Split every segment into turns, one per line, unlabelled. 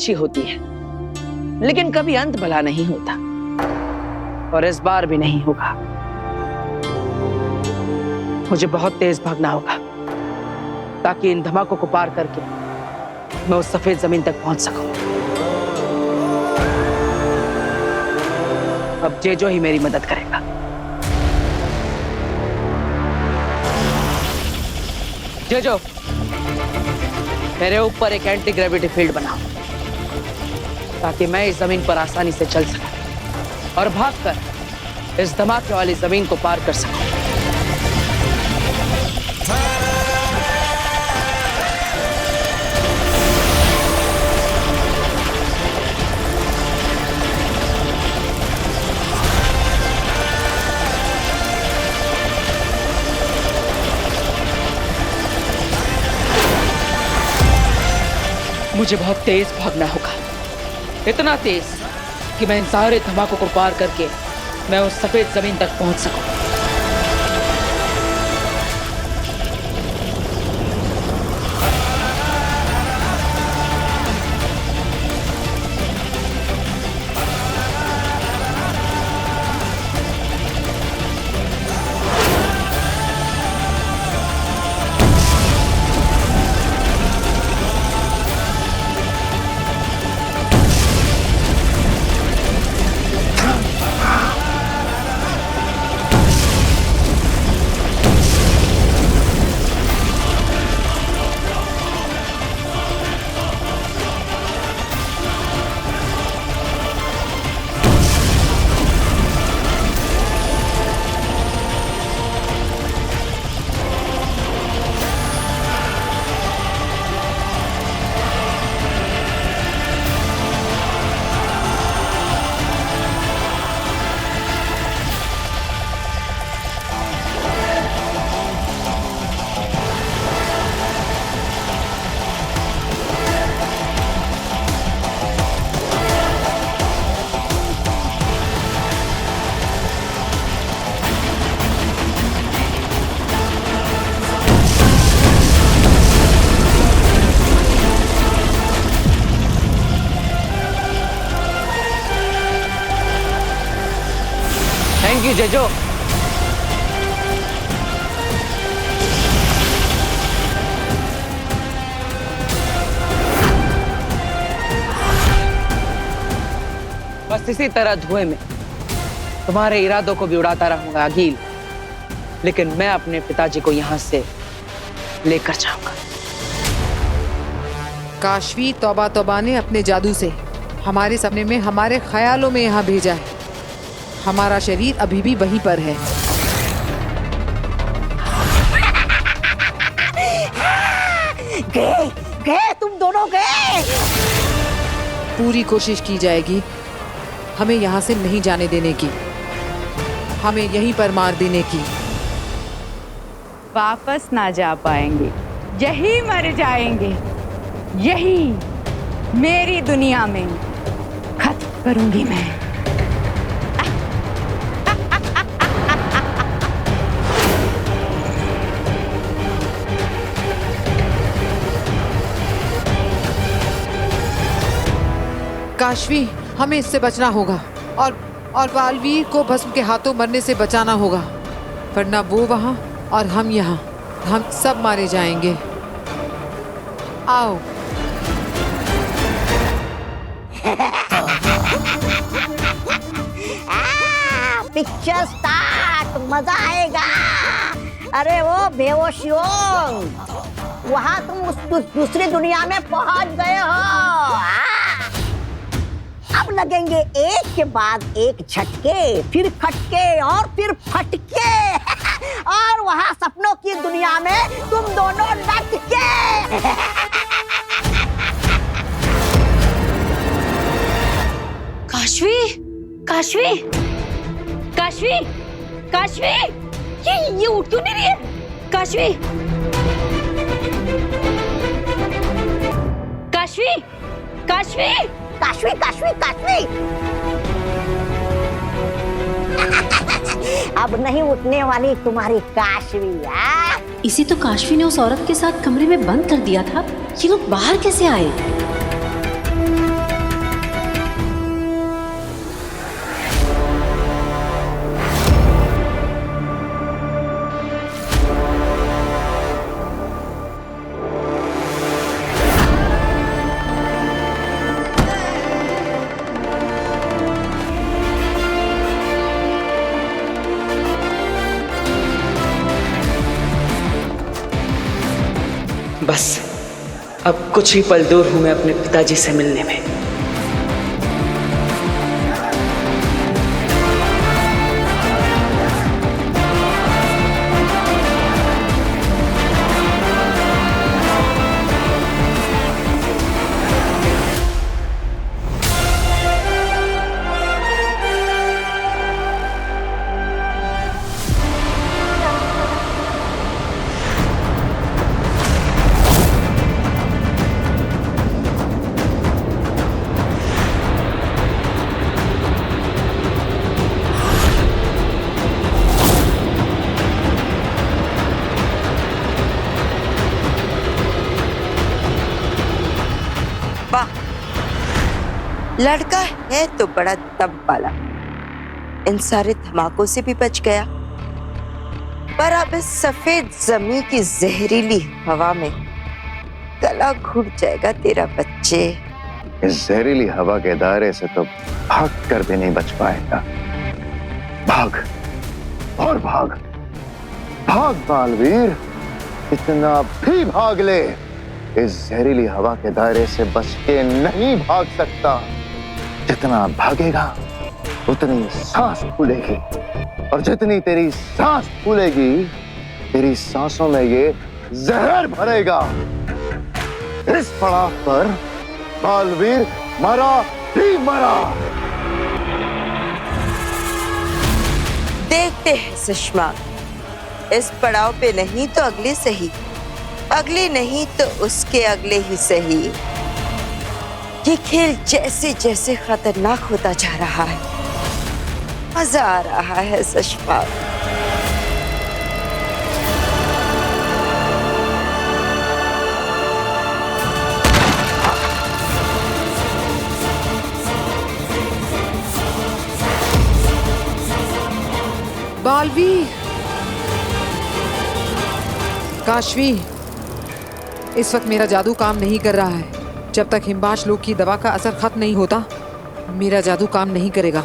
अच्छी होती है, लेकिन कभी अंत भला नहीं होता, और इस बार भी नहीं होगा। मुझे बहुत तेज भागना होगा ताकि इन धमाकों को पार करके मैं उस सफेद जमीन तक पहुंच सकूं। अब जेजो ही मेरी मदद करेगा। जेजो, मेरे ऊपर एक एंटी ग्रेविटी फील्ड बनाओ ताकि मैं इस जमीन पर आसानी से चल सकूं और भागकर इस धमाके वाली जमीन को पार कर सकूं। मुझे बहुत तेज भागना होगा, इतना तेज कि मैं इन सारे धमाकों को पार करके मैं उस सफेद जमीन तक पहुंच सकूं। Thank you Jeju. बस इसी तरह धुएं में तुम्हारे इरादों को भी उड़ाता रहूंगा अगील, लेकिन मैं अपने पिताजी को यहां से लेकर जाऊंगा।
काशवी तौबा तौबा ने अपने जादू से हमारे सपने में, हमारे ख्यालों में यहाँ भेजा है। हमारा शरीर अभी भी वहीं पर है।
गए तुम दोनों गए।
पूरी कोशिश की जाएगी हमें यहाँ से नहीं जाने देने की, हमें यहीं पर मार देने की।
वापस ना जा पाएंगे, यही मर जाएंगे, यही मेरी दुनिया में खत्म करूंगी मैं।
काशवी, हमें इससे बचना होगा और बालवीर को भस्म के हाथों मरने से बचाना होगा, वरना वो वहां और हम यहाँ, हम सब मारे जाएंगे। आओ।
पिक्चर स्टार्ट, मजा आएगा। अरे वो बेहोशियों, वहां तुम उस दूसरी दुनिया में पहुंच गए हो। अब लगेंगे एक के बाद एक झटके, फिर खटके और फिर फटके। और वहां सपनों की दुनिया में तुम दोनों लटके।
काशवी, काशवी, काशवी, काशवी, ये उठ क्यों नहीं रही है? काशवी, काशवी, काशवी,
काशवी, काशवी, काशवी। अब नहीं उठने वाली तुम्हारी काशवी।
इसे तो काशवी ने उस औरत के साथ कमरे में बंद कर दिया था। ये लोग बाहर कैसे आए?
बस अब कुछ ही पल दूर हूं मैं अपने पिताजी से मिलने में।
लड़का है तो बड़ा दम वाला, इन सारे धमाकों से भी बच गया, पर अब इस सफेद जमीन की जहरीली हवा में गला घुट जाएगा तेरा बच्चे।
इस जहरीली हवा के दायरे से तो भाग कर भी नहीं बच पाएगा। भाग और भाग, भाग बालवीर, इतना भी भाग ले, इस जहरीली हवा के दायरे से बच के नहीं भाग सकता। जितना भागेगा उतनी सांस फूलेगी, और जितनी तेरी सांस फूलेगी तेरी सांसों में ये जहर भरेगा। इस पड़ाव पर बालवीर मरा ही मरा।
देखते हैं सुषमा, इस पड़ाव पे नहीं तो अगले सही, अगले नहीं तो उसके अगले ही सही। ये खेल जैसे जैसे खतरनाक होता जा रहा है, मजा आ रहा है सुषमा।
बालवीर, काशवी, इस वक्त मेरा जादू काम नहीं कर रहा है। जब तक हिमबाश लोग की दवा का असर खत्म नहीं होता, मेरा जादू काम नहीं करेगा।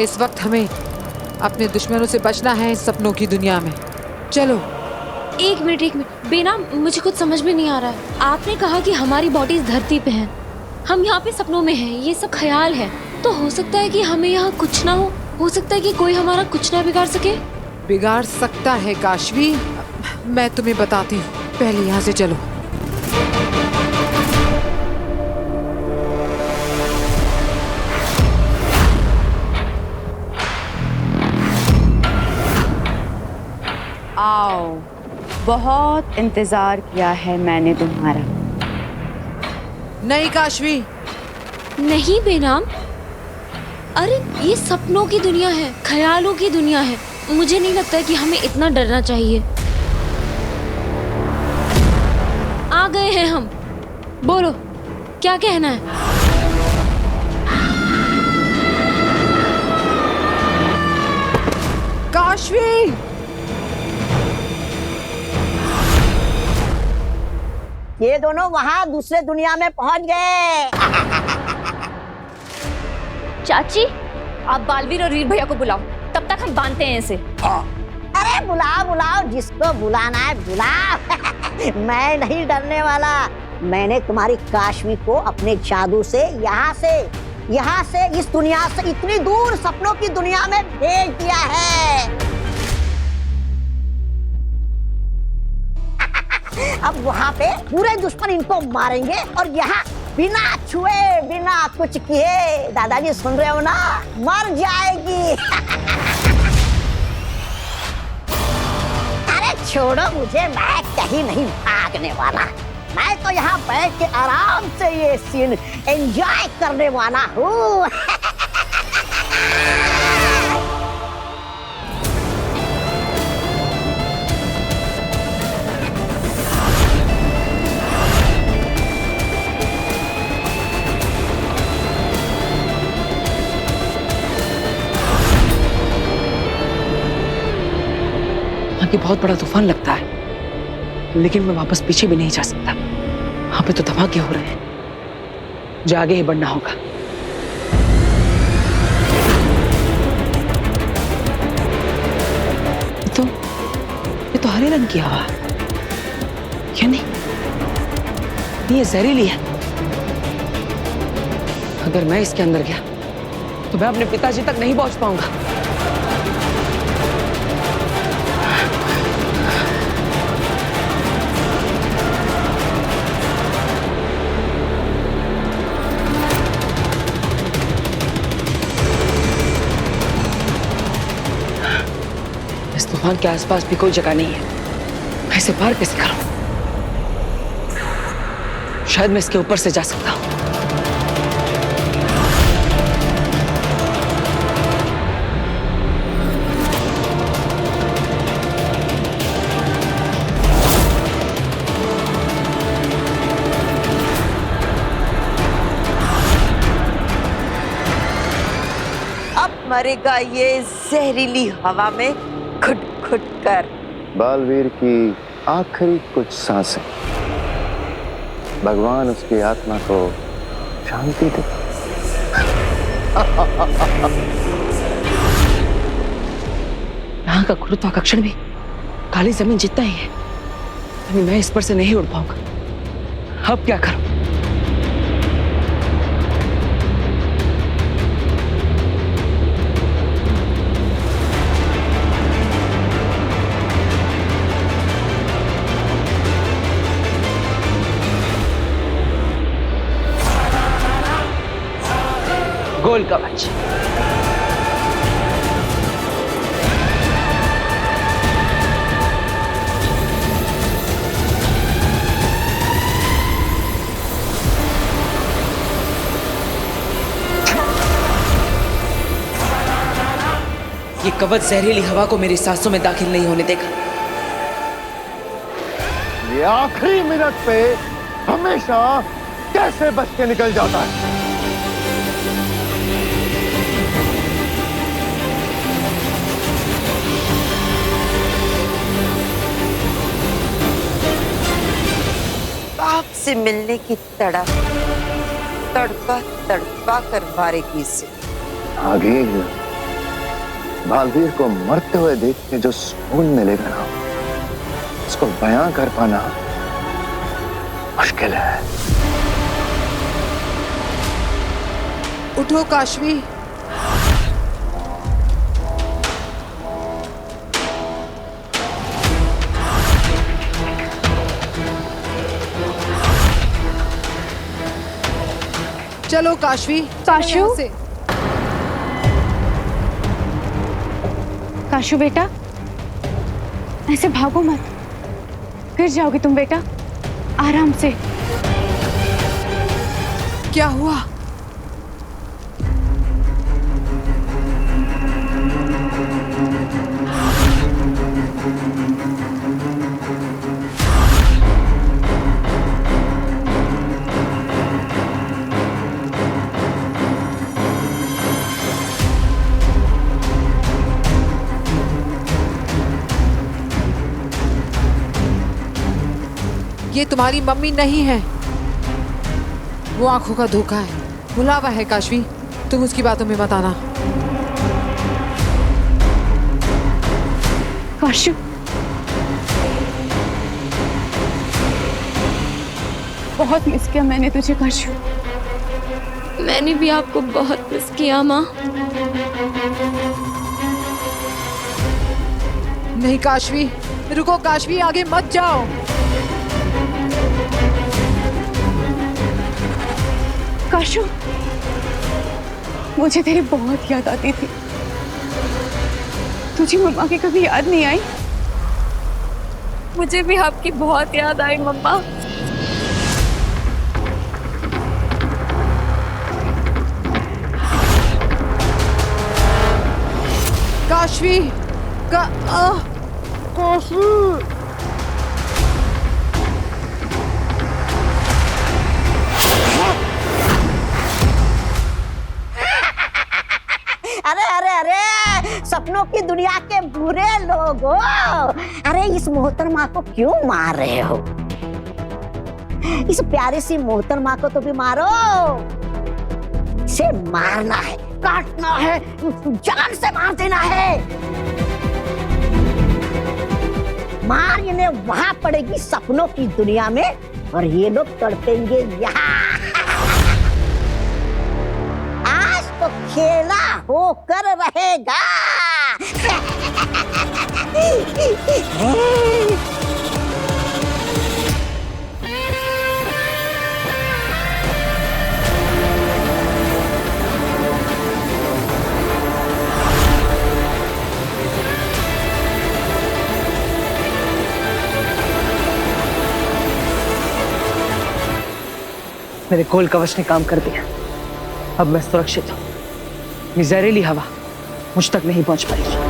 इस वक्त हमें अपने दुश्मनों से बचना है इस सपनों की दुनिया में। चलो।
एक मिनट बेना, मुझे कुछ समझ में नहीं आ रहा है। आपने कहा कि हमारी बॉडी इस धरती पे है, हम यहाँ पे सपनों में हैं, ये सब ख्याल है, तो हो सकता है कि हमें यहाँ कुछ ना हो सकता है कि कोई हमारा कुछ ना बिगाड़ सके।
बिगाड़ सकता है काशवी, मैं तुम्हें बताती हूँ, पहले यहाँ से चलो।
आओ, बहुत इंतजार किया है मैंने तुम्हारा।
नहीं काशवी,
नहीं बेनाम, अरे ये सपनों की दुनिया है, ख्यालों की दुनिया है। मुझे नहीं लगता कि हमें इतना डरना चाहिए। आ गए हैं हम, बोलो क्या कहना है।
काशवी,
ये दोनों वहाँ दूसरे दुनिया में पहुँच गए।
चाची, आप बालवीर और वीर भैया को बुलाओ, तब तक हम बांधते हैं इसे।
अरे बुलाओ, जिसको बुलाना है बुलाओ। मैं नहीं डरने वाला। मैंने तुम्हारी काशवी को अपने जादू से यहाँ से इस दुनिया से इतनी दूर सपनों की दुनिया में भेज दिया है। अब वहाँ पे पूरे दुश्मन इनको मारेंगे और यहाँ बिना छुए, बिना कुछ किए, दादाजी सुन रहे हो ना, मर जाएगी। अरे छोड़ो मुझे, मैं कहीं नहीं भागने वाला। मैं तो यहाँ बैठ के आराम से ये सीन एंजॉय करने वाला हूँ।
कि बहुत बड़ा तूफान लगता है, लेकिन मैं वापस पीछे भी नहीं जा सकता। वहां पे तो धमाके हो रहे हैं, जो आगे ही बढ़ना होगा। ये तो हरे रंग की हवा, क्या नहीं? ये जहरीली है। अगर मैं इसके अंदर गया तो मैं अपने पिताजी तक नहीं पहुंच पाऊंगा। इस तूफान के आसपास भी कोई जगह नहीं है। मैं इसे पार कैसे करूं? शायद मैं इसके ऊपर से जा सकता हूं।
अब मरेगा ये जहरीली हवा में घुट घुट कर।
बालवीर की आखिरी कुछ सांसें, भगवान उसकी आत्मा को शांति दे।
यहाँ का गुरुत्वाकर्षण भी काली जमीन जितना ही है। अभी मैं इस पर से नहीं उड़ पाऊंगा। अब क्या करूं? गोल कवच। ये कवच जहरीली हवा को मेरी सांसों में दाखिल नहीं होने देगा।
ये आखिरी मिनट पे हमेशा कैसे बच के निकल जाता है।
से मिलने की तड़प तड़पा तड़पा कर मारेगी इसे।
आगे बालवीर को मरते हुए देख के जो सुकून मिलेगा ना, उसको बयां कर पाना मुश्किल है।
उठो काशवी। चलो काशवी।
काशू?
यहाँ से।
काशू बेटा, ऐसे भागो मत, गिर जाओगी तुम बेटा। आराम से।
क्या हुआ? ये तुम्हारी मम्मी नहीं है, वो आंखों का धोखा है, बुलावा है। काशवी, तुम उसकी बातों में मत आना।
काशू, बहुत मिस किया मैंने तुझे काशू।
मैंने भी आपको बहुत मिस किया माँ।
नहीं काशवी, रुको काशवी, आगे मत जाओ।
काशू, मुझे तेरी बहुत याद आती थी। तुझे मम्मा की कभी याद नहीं आई?
मुझे भी आपकी बहुत याद आई मम्मा।
काशवी काशवी।
अरे अरे अरे, सपनों की दुनिया के बुरे लोगों, अरे इस मोहतरमा को क्यों मार रहे हो? इस प्यारी सी मोहतरमा को तो भी मारो। इसे मारना है, काटना है, जान से मार देना है। मार इन्हें वहां पड़ेगी सपनों की दुनिया में, और ये लोग तड़पेंगे यहाँ। आज तो खेला होकर रहेगा।
मेरे कोल कवच ने काम कर दिया। अब मैं सुरक्षित हूँ। ये जहरीली हवा मुझ तक नहीं पहुंच पाएगी।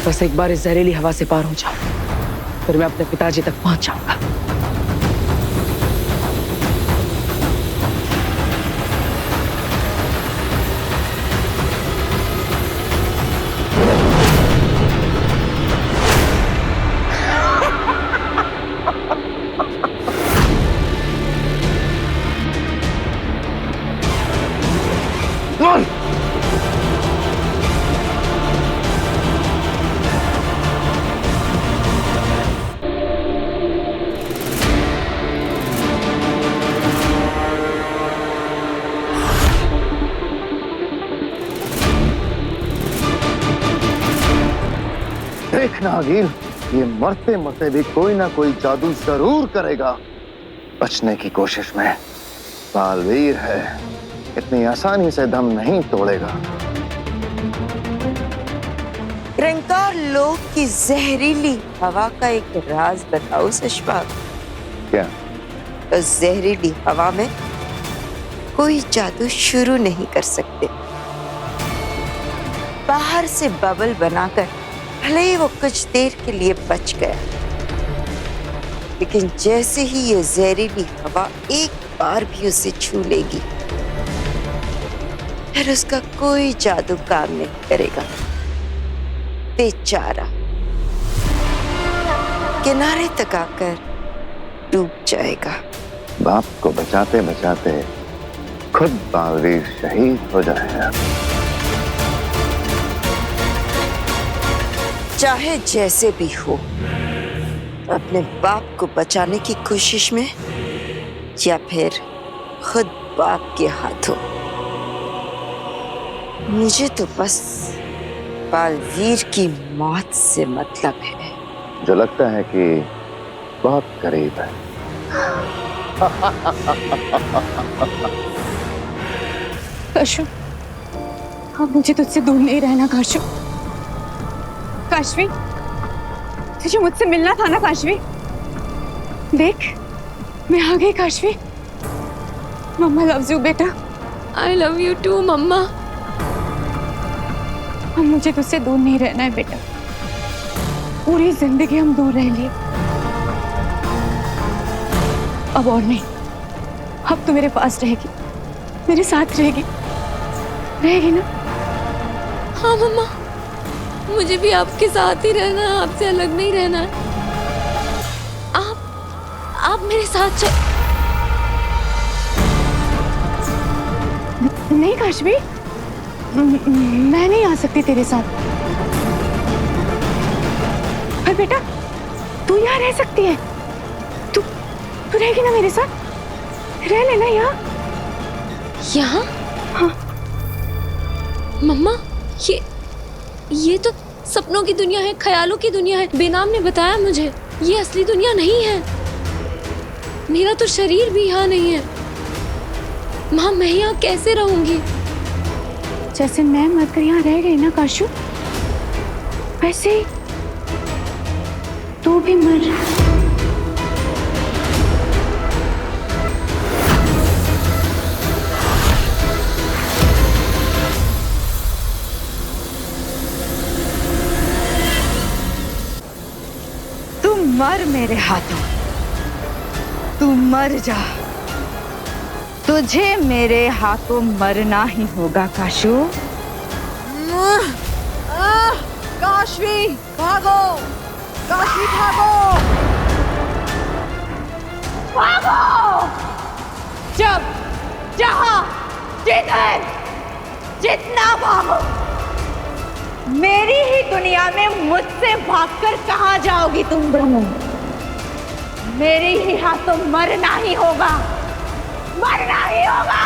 बस एक बार इस जहरीली हवा से पार हो जाऊं, फिर मैं अपने पिताजी तक पहुंच जाऊंगा।
देख नागिन, ये मरते मरते भी कोई ना कोई जादू जरूर करेगा। बचने की कोशिश में बालवीर है, इतनी आसानी से दम नहीं तोड़ेगा।
रंकार लोक की जहरीली हवा का एक राज बताओ सशपाल।
क्या?
उस जहरीली हवा में कोई जादू शुरू नहीं कर सकते। बाहर से बबल बनाकर भले ही वो कुछ देर के लिए बच गया, लेकिन जैसे ही ये जहरीली हवा एक बार भी उसे छू लेगी, फिर उसका कोई जादू काम नहीं करेगा। बेचारा किनारे तक आकर डूब जाएगा।
बाप को बचाते बचाते खुद बालवीर शहीद हो जाएगा।
चाहे जैसे भी हो, अपने बाप को बचाने की कोशिश में या फिर खुद बाप के हाथों, मुझे तो बस बालवीर की मौत से मतलब है।
जो लगता है कि बहुत करीब है।
काशू, अब मुझे तुझसे दूर नहीं रहना काशू। काशवी, तुझे मुझसे मिलना था ना काशवी। देख, मैं आ गई काशवी। मम्मा लव्स यू बेटा।
आई लव यू टू मम्मा।
अब मुझे तुझसे दूर नहीं रहना है बेटा। पूरी जिंदगी हम दूर रह लिए, अब और नहीं। अब तू मेरे पास रहेगी, मेरे साथ रहेगी, रहेगी ना?
हाँ मम्मा, मुझे भी आपके साथ ही रहना है, आपसे अलग नहीं रहना है। आप मेरे साथ चल।
नहीं काशवी, मैं नहीं आ सकती तेरे साथ। पर बेटा, तू यहाँ रह सकती है। तू रहेगी ना मेरे साथ? रह लेना यहाँ।
यहाँ?
हाँ।
मम्मा, ये तो सपनों की दुनिया है, ख्यालों की दुनिया है। बेनाम ने बताया मुझे, ये असली दुनिया नहीं है। मेरा तो शरीर भी यहाँ नहीं है। माँ, मैं यहाँ कैसे रहूंगी?
जैसे मैं मरकर यहाँ रह गई ना काशू, वैसे ही तू भी मर। मेरे हाथों। तू मर जा, तुझे मेरे हाथों मरना ही होगा काशू।
काशवी भागो, काशवी भागो।
जब जहां जिधर जितना भागो, मेरी ही दुनिया में मुझसे भागकर कहां जाओगी तुम दोनों? मेरे ही हाथों मरना ही होगा, मरना ही होगा।